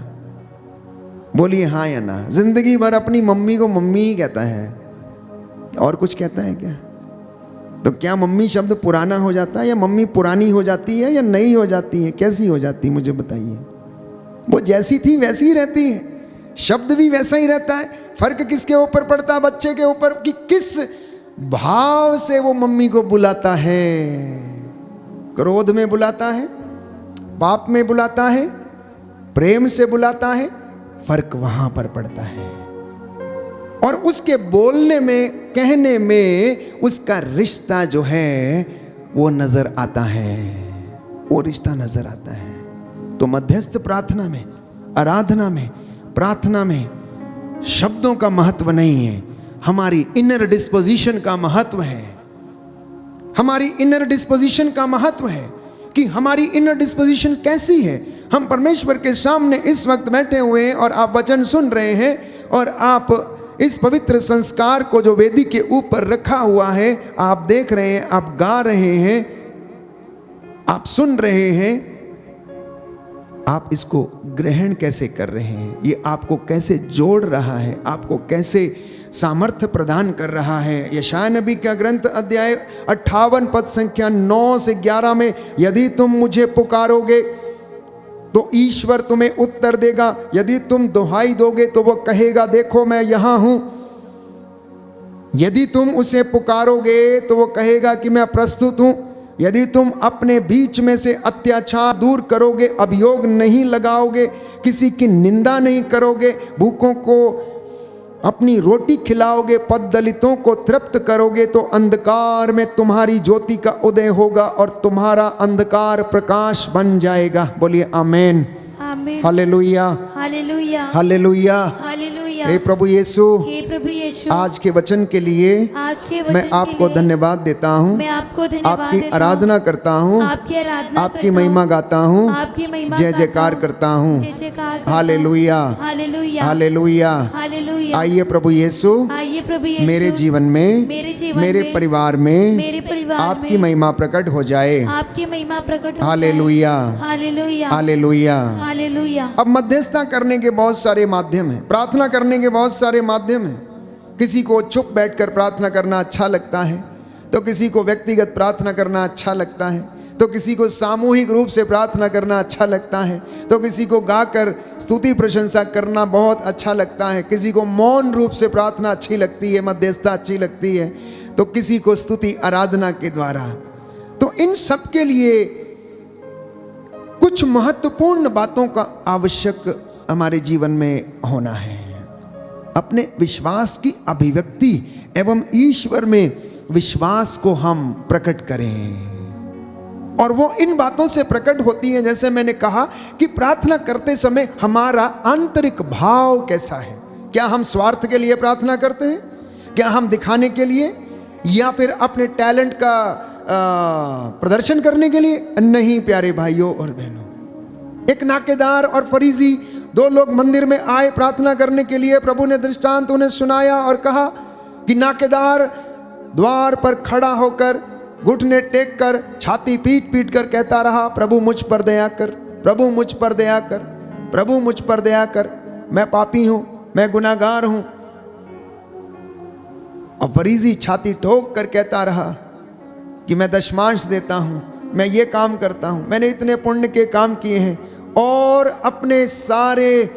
बोलिए हाँ या ना। जिंदगी भर अपनी मम्मी को मम्मी ही कहता है, और कुछ कहता है क्या? तो क्या मम्मी शब्द पुराना हो जाता है, या मम्मी पुरानी हो जाती है, या नई हो जाती है? कैसी हो जाती है मुझे बताइए। वो जैसी थी वैसी ही रहती है, शब्द भी वैसा ही रहता है। फर्क किसके ऊपर पड़ता है? बच्चे के ऊपर, कि किस भाव से वो मम्मी को बुलाता है। क्रोध में बुलाता है, पाप में बुलाता है, प्रेम से बुलाता है, फर्क वहां पर पड़ता है। और उसके बोलने में, कहने में उसका रिश्ता जो है वो नजर आता है, वो रिश्ता नजर आता है। तो मध्यस्थ प्रार्थना में, आराधना में, प्रार्थना में शब्दों का महत्व नहीं है, हमारी इनर डिस्पोजिशन का महत्व है। हमारी इनर डिस्पोजिशन का महत्व है कि हमारी इनर डिस्पोजिशन कैसी है। हम परमेश्वर के सामने इस वक्त बैठे हुए हैं और आप वचन सुन रहे हैं, और आप इस पवित्र संस्कार को जो वेदी के ऊपर रखा हुआ है आप देख रहे हैं, आप गा रहे हैं, आप सुन रहे हैं। आप इसको ग्रहण कैसे कर रहे हैं? ये आपको कैसे जोड़ रहा है, आपको कैसे सामर्थ्य प्रदान कर रहा है? यशायाह नबी का ग्रंथ अध्याय 58 पद संख्या 9 से 11 में, यदि तुम मुझे पुकारोगे तो ईश्वर तुम्हें उत्तर देगा, यदि तुम दुहाई दोगे तो वो कहेगा देखो मैं यहां हूं। यदि तुम उसे पुकारोगे तो वो कहेगा कि मैं प्रस्तुत हूं। यदि तुम अपने बीच में से अत्याचार दूर करोगे, अभियोग नहीं लगाओगे, किसी की निंदा नहीं करोगे, भूखों को अपनी रोटी खिलाओगे, पद दलितों को तृप्त करोगे, तो अंधकार में तुम्हारी ज्योति का उदय होगा और तुम्हारा अंधकार प्रकाश बन जाएगा। बोलिए आमेन, आमीन, हालेलुया, हालेलुया, हालेलुया। हालेलुया। हे प्रभु यीशु, हे प्रभु यीशु, आज के वचन के लिए आज के वचन मैं के आपको लिए धन्यवाद देता हूँ, मैं आपको धन्यवाद आपकी देता आराधना करता हूँ, आपकी आराधना आपकी करता हूँ, महिमा गाता हूँ, आपकी महिमा जय गाता जयकार हूँ, करता हूँ। जय जयकार करता हूँ। Hallelujah, hallelujah, hallelujah. हालेलुया। आइए प्रभु यीशु, आइए प्रभु यीशु, मेरे जीवन में, मेरे जीवन मेरे में, परिवार में मेरे परिवार आपकी में महिमा प्रकट हो जाए। आपकी महिमा प्रकट हो हालेलुया, जाए। Hallelujah, hallelujah. हालेलुया। अब मध्यस्थता करने के बहुत सारे माध्यम हैं, प्रार्थना करने के बहुत सारे माध्यम हैं। किसी को चुप बैठकर प्रार्थना करना अच्छा लगता है, तो किसी को व्यक्तिगत प्रार्थना करना अच्छा लगता है, तो किसी को सामूहिक रूप से प्रार्थना करना अच्छा लगता है, तो किसी को गाकर स्तुति प्रशंसा करना बहुत अच्छा लगता है, किसी को मौन रूप से प्रार्थना अच्छी लगती है, मध्यस्थता अच्छी लगती है, तो किसी को स्तुति आराधना के द्वारा। तो इन सब के लिए कुछ महत्वपूर्ण बातों का आवश्यक हमारे जीवन में होना है। अपने विश्वास की अभिव्यक्ति एवं ईश्वर में विश्वास को हम प्रकट करें, और वो इन बातों से प्रकट होती हैं, जैसे मैंने कहा कि प्रार्थना करते समय हमारा आंतरिक भाव कैसा है। क्या हम स्वार्थ के लिए प्रार्थना करते हैं? क्या हम दिखाने के लिए, या फिर अपने टैलेंट का प्रदर्शन करने के लिए? नहीं प्यारे भाइयों और बहनों, एक नाकेदार और फरीसी दो लोग मंदिर में आए प्रार्थना करने के लिए। प्रभु ने दृष्टांत उन्हें सुनाया और कहा कि नाकेदार द्वार पर खड़ा होकर घुटने टेक कर छाती पीट पीट कर कहता रहा, प्रभु मुझ पर दया कर, प्रभु मुझ पर दया कर, प्रभु मुझ पर दया कर, मैं पापी हूं, मैं गुनाहगार हूं। और फरीसी छाती ठोक कर कहता रहा कि मैं दशमांश देता हूं, मैं ये काम करता हूं, मैंने इतने पुण्य के काम किए हैं, और अपने सारे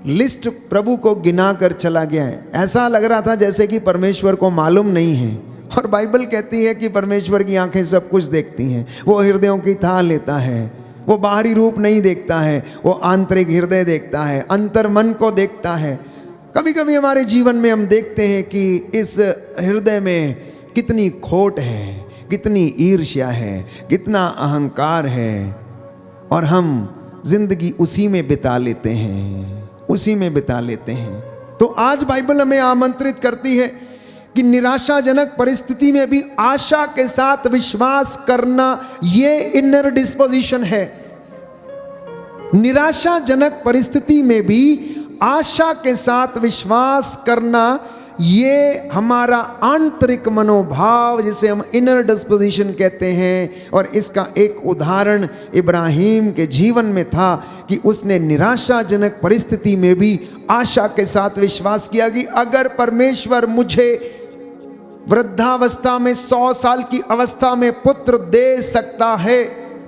लिस्ट प्रभु को गिना कर चला गया है। ऐसा लग रहा था जैसे कि परमेश्वर को मालूम नहीं है। और बाइबल कहती है कि परमेश्वर की आंखें सब कुछ देखती हैं, वो हृदयों की थाह लेता है, वो बाहरी रूप नहीं देखता है, वो आंतरिक हृदय देखता है, अंतर मन को देखता है। कभी कभी हमारे जीवन में हम देखते हैं कि इस हृदय में कितनी खोट है, कितनी ईर्ष्या है, कितना अहंकार है, और हम जिंदगी उसी में बिता लेते हैं, उसी में बिता लेते हैं। तो आज बाइबल हमें आमंत्रित करती है कि निराशाजनक परिस्थिति में भी आशा के साथ विश्वास करना, ये इनर डिस्पोजिशन है। निराशाजनक परिस्थिति में भी आशा के साथ विश्वास करना, ये हमारा आंतरिक मनोभाव, जिसे हम इनर डिस्पोजिशन कहते हैं। और इसका एक उदाहरण इब्राहिम के जीवन में था कि उसने निराशाजनक परिस्थिति में भी आशा के साथ विश्वास किया कि अगर परमेश्वर मुझे वृद्धावस्था में 100 साल की अवस्था में पुत्र दे सकता है,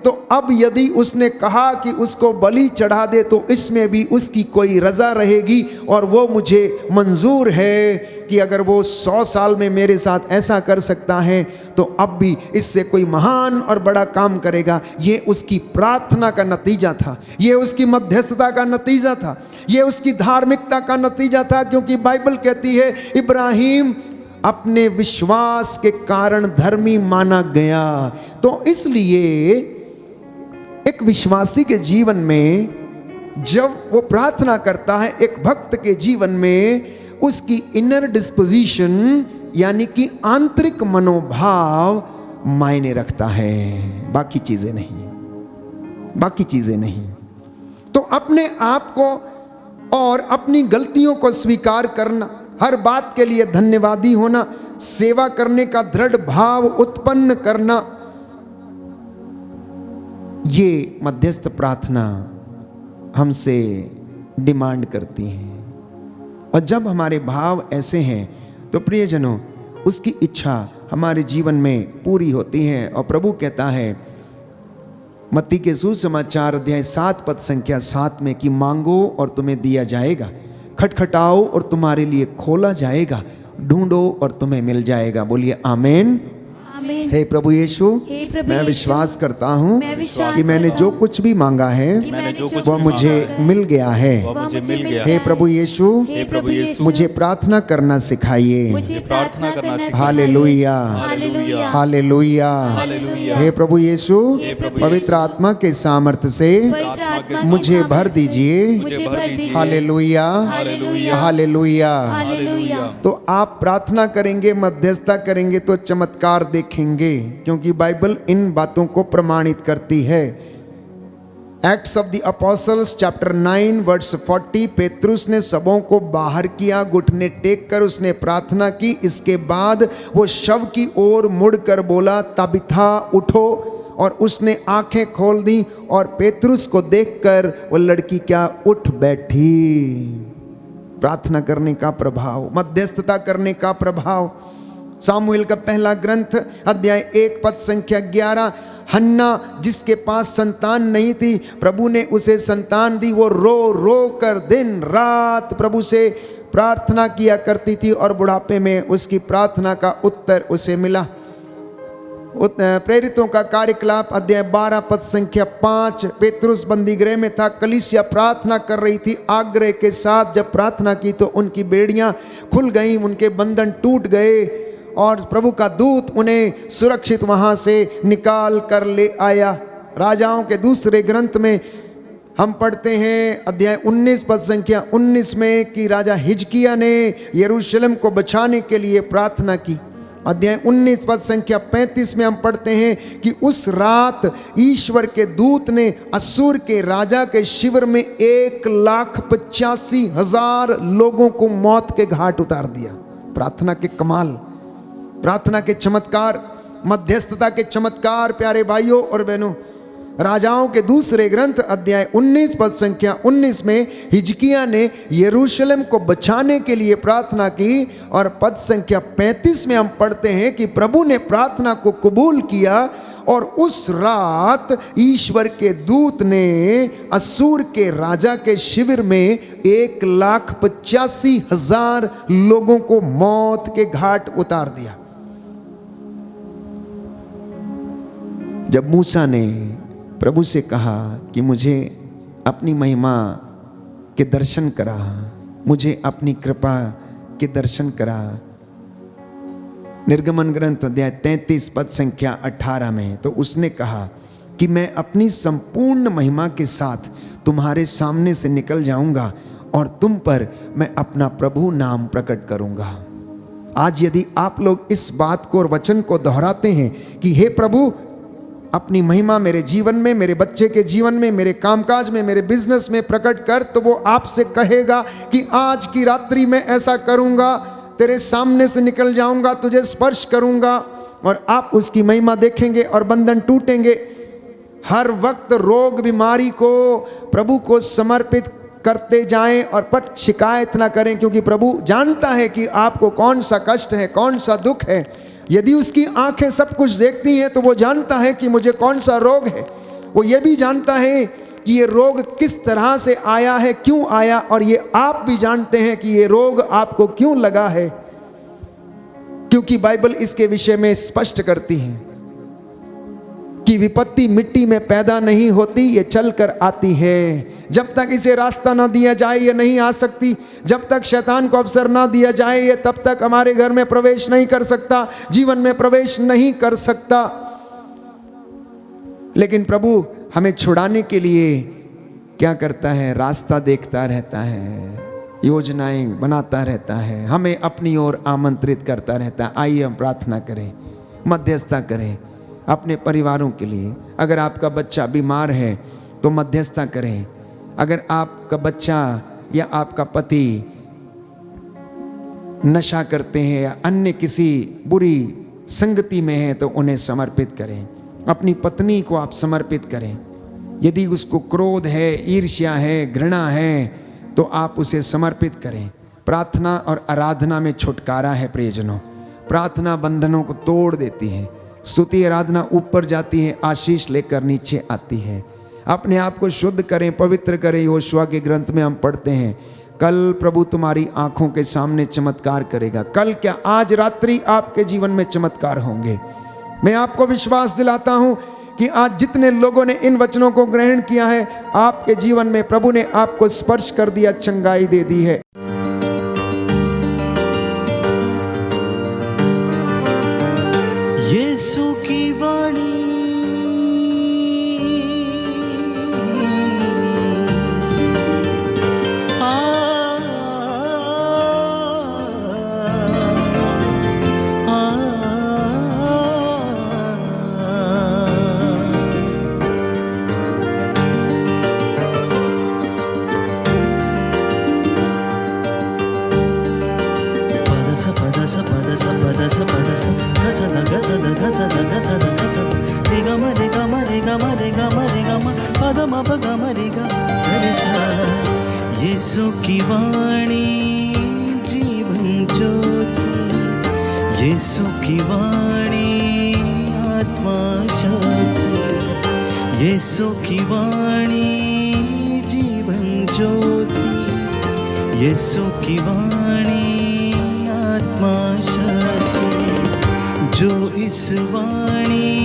तो अब यदि उसने कहा कि उसको बलि चढ़ा दे, तो इसमें भी उसकी कोई रजा रहेगी, और वो मुझे मंजूर है कि अगर वो 100 साल में मेरे साथ ऐसा कर सकता है, तो अब भी इससे कोई महान और बड़ा काम करेगा। ये उसकी प्रार्थना का नतीजा था, ये उसकी मध्यस्थता का नतीजा था, ये उसकी धार्मिकता का नतीजा था। क्योंकि बाइबल कहती है इब्राहिम अपने विश्वास के कारण धर्मी माना गया। तो इसलिए एक विश्वासी के जीवन में जब वो प्रार्थना करता है, एक भक्त के जीवन में उसकी इनर डिस्पोजिशन यानी कि आंतरिक मनोभाव मायने रखता है, बाकी चीजें नहीं, बाकी चीजें नहीं। तो अपने आप को और अपनी गलतियों को स्वीकार करना, हर बात के लिए धन्यवादी होना, सेवा करने का दृढ़ भाव उत्पन्न करना, ये मध्यस्थ प्रार्थना हमसे डिमांड करती है। और जब हमारे भाव ऐसे हैं तो प्रियजनों, उसकी इच्छा हमारे जीवन में पूरी होती है। और प्रभु कहता है मत्ती के सुसमाचार अध्याय 7 पद संख्या 7 में कि मांगो और तुम्हें दिया जाएगा, खटखटाओ और तुम्हारे लिए खोला जाएगा, ढूंढो और तुम्हें मिल जाएगा। बोलिए आमीन। आमीन। हे प्रभु यीशु, हे प्रभु मैं यीशु, विश्वास करता हूँ मैं विश्वास कि मैंने करता जो हूँ कुछ भी मांगा है कि मैंने जो कुछ वह भी मुझे मांगा है, मिल गया है। वह मुझे मिल गया हे है। प्रभु यीशु, हे प्रभु यीशु, मुझे प्रार्थना करना सिखाइए। मुझे प्रार्थना करना सिखाइए। Hallelujah, hallelujah, hallelujah. हालेलुया। हे प्रभु यीशु, हे प्रभु पवित्र आत्मा के सामर्थ्य से पवित्र आत्मा के मुझे साथ भर दीजिए। मुझे भर दीजिए। Hallelujah, hallelujah, hallelujah. हालेलुया। तो आप प्रार्थना करेंगे, मध्यस्थता करेंगे तो चमत्कार देखेंगे, क्योंकि बाइबल इन बातों को प्रमाणित करती है। Acts of the Apostles chapter 9 verse 40, पेतरुस ने सबों को बाहर किया, घुटने टेक कर उसने प्रार्थना की। इसके बाद वो शव की ओर मुड़कर बोला, तबिथा उठो, और उसने आंखें खोल दी, और पेतरुस को देखकर वो लड़की क्या उठ बैठी। प्रार्थना करने का प्रभाव, मध्यस्थता करने का प्रभाव। सामुएल का पहला ग्रंथ अध्याय 1 पद संख्या 11, हन्ना जिसके पास संतान नहीं थी, प्रभु ने उसे संतान दी। वो रो रो कर दिन रात प्रभु से प्रार्थना किया करती थी, और बुढ़ापे में उसकी प्रार्थना का उत्तर उसे मिला। प्रेरितों का कार्यकलाप अध्याय 12 पद संख्या 5। पेतरुस बंदी गृह में था, कलीसिया प्रार्थना कर रही थी। आग्रह के साथ जब प्रार्थना की तो उनकी बेड़ियां खुल गईं, उनके बंधन टूट गए और प्रभु का दूत उन्हें सुरक्षित वहां से निकाल कर ले आया। राजाओं के दूसरे ग्रंथ में हम पढ़ते हैं अध्याय 19 पद संख्या 19 में कि राजा हिजकिया ने यरूशलेम को बचाने के लिए प्रार्थना की। अध्याय 19 पद संख्या 35 में हम पढ़ते हैं कि उस रात ईश्वर के दूत ने असूर के राजा के शिविर में 1,85,000 लोगों को मौत के घाट उतार दिया। प्रार्थना के कमाल, प्रार्थना के चमत्कार, मध्यस्थता के चमत्कार। प्यारे भाइयों और बहनों, राजाओं के दूसरे ग्रंथ अध्याय 19 पद संख्या 19 में हिजकिया ने यरूशलेम को बचाने के लिए प्रार्थना की और पद संख्या 35 में हम पढ़ते हैं कि प्रभु ने प्रार्थना को कबूल किया और उस रात ईश्वर के दूत ने असूर के राजा के शिविर में 1,85,000 लोगों को मौत के घाट उतार दिया। जब मूसा ने प्रभु से कहा कि मुझे अपनी महिमा के दर्शन करा, मुझे अपनी कृपा के दर्शन करा, निर्गमन ग्रंथ अध्याय 33 पद संख्या 18 में, तो उसने कहा कि मैं अपनी संपूर्ण महिमा के साथ तुम्हारे सामने से निकल जाऊंगा और तुम पर मैं अपना प्रभु नाम प्रकट करूंगा। आज यदि आप लोग इस बात को और वचन को दोहराते हैं कि हे प्रभु, अपनी महिमा मेरे जीवन में, मेरे बच्चे के जीवन में, मेरे कामकाज में, मेरे बिजनेस में प्रकट कर, तो वो आपसे कहेगा कि आज की रात्रि में ऐसा करूंगा, तेरे सामने से निकल जाऊंगा, तुझे स्पर्श करूंगा और आप उसकी महिमा देखेंगे और बंधन टूटेंगे। हर वक्त रोग बीमारी को प्रभु को समर्पित करते जाएं और पट शिकायत ना करें, क्योंकि प्रभु जानता है कि आपको कौन सा कष्ट है, कौन सा दुख है। यदि उसकी आंखें सब कुछ देखती हैं तो वो जानता है कि मुझे कौन सा रोग है। वो ये भी जानता है कि ये रोग किस तरह से आया है, क्यों आया, और ये आप भी जानते हैं कि ये रोग आपको क्यों लगा है, क्योंकि बाइबल इसके विषय में स्पष्ट करती है कि विपत्ति मिट्टी में पैदा नहीं होती, ये चल कर आती है। जब तक इसे रास्ता ना दिया जाए ये नहीं आ सकती। जब तक शैतान को अवसर ना दिया जाए ये तब तक हमारे घर में प्रवेश नहीं कर सकता, जीवन में प्रवेश नहीं कर सकता। लेकिन प्रभु हमें छुड़ाने के लिए क्या करता है? रास्ता देखता रहता है, योजनाएं बनाता रहता है, हमें अपनी ओर आमंत्रित करता रहता है। आइए हम प्रार्थना करें, मध्यस्थता करें अपने परिवारों के लिए। अगर आपका बच्चा बीमार है तो मध्यस्थता करें। अगर आपका बच्चा या आपका पति नशा करते हैं या अन्य किसी बुरी संगति में है तो उन्हें समर्पित करें। अपनी पत्नी को आप समर्पित करें। यदि उसको क्रोध है, ईर्ष्या है, घृणा है तो आप उसे समर्पित करें। प्रार्थना और आराधना में छुटकारा है प्रियजनों। प्रार्थना बंधनों को तोड़ देती है, स्तुति आराधना ऊपर जाती है, आशीष लेकर नीचे आती है। अपने आप को शुद्ध करें, पवित्र करें। यहोशुआ के ग्रंथ में हम पढ़ते हैं, कल प्रभु तुम्हारी आंखों के सामने चमत्कार करेगा। कल क्या, आज रात्रि आपके जीवन में चमत्कार होंगे। मैं आपको विश्वास दिलाता हूं कि आज जितने लोगों ने इन वचनों को ग्रहण किया है, आपके जीवन में प्रभु ने आपको स्पर्श कर दिया, चंगाई दे दी है। यीशु की वाणी यीशु की वाणी जीवन ज्योति, यीशु की वाणी आत्मा शक्ति, यीशु की वाणी जीवन ज्योति, यीशु की वाणी आत्मा शक्ति। जो इस वाणी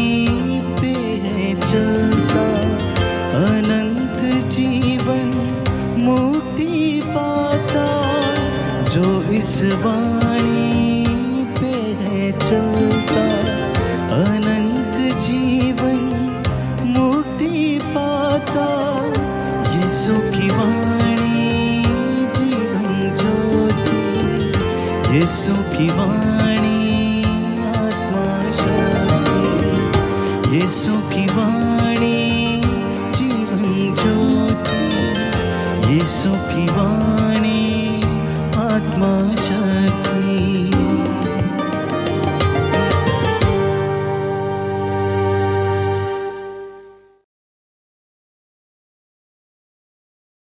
चलता अनंत जीवन मुक्ति पाता। जो इस वाणी पे है चलता अनंत जीवन मुक्ति पाता। यीशु की वाणी जीवन ज्योति, यीशु की वाणी आत्मा शक्ति, यीशु की वाणी जीवन ज्योति, यीशु की वाणी आत्मा